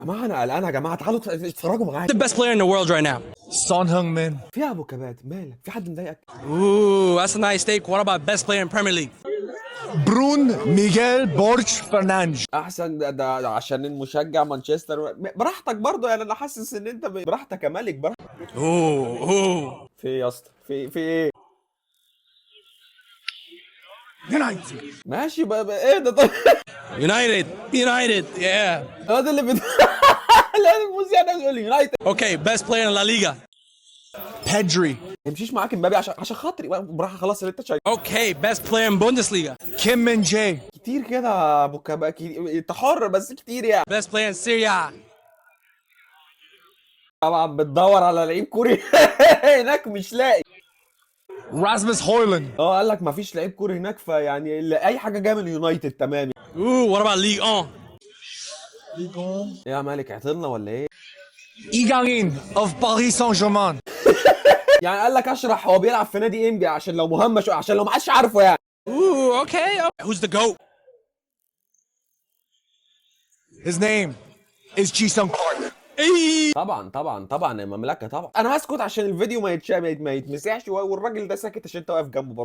جماعه انا قلقان يا جماعه، تعالوا اتفرجوا معايا. The best player in the world right now. Son Heung-min. فيها ابو كبات مالك؟ في حد مضايقك؟ Ooh, that's a nice steak. What about best player in Premier League? Brun Miguel Borch Fernandes. احسن ده عشان المشجع مانشستر. براحتك برضه يعني، انا حاسس ان انت براحتك يا مالك، براحتك. Ooh. في ايه يا اسطى؟ في ايه؟ United. ماشي بقى ايه ده طيب؟ United, yeah. هو ده اللي لا المذيع ده بيقول يونايتد. Okay, best player in La Liga. Pedri. ما يمشيش معاك امبابي عشان خاطري براحه، خلاص اللي انت شايفه. Okay, best player in Bundesliga. Kim Min-jae. كتير كده يا ابو كبات، انت حر بس كتير يعني. Best player in Serie A. طبعا بتدور على لعيب كوري هناك مش لاقي. Rasmus Højlund. قال لك ما فيش لعيب كوري هناك، فيعني اي حاجه جايه من اليونايتد تمام. Ooh, what about Ligue 1? إيه يا مالك عطلنا ولا ايه؟ Lee Gang-in of Paris Saint-Germain. يعني قال لك اشرح هو بيلعب في نادي انبي عشان لو مهمش، عشان لو ما حدش عارفه يعني. Ooh, okay. Who's the GOAT? His name is Ji-sung Park. Hey. طبعا المملكه طبعا. انا هسكت عشان الفيديو ما يتمسحش، والراجل ده ساكت عشان انت واقف جنبه برضه.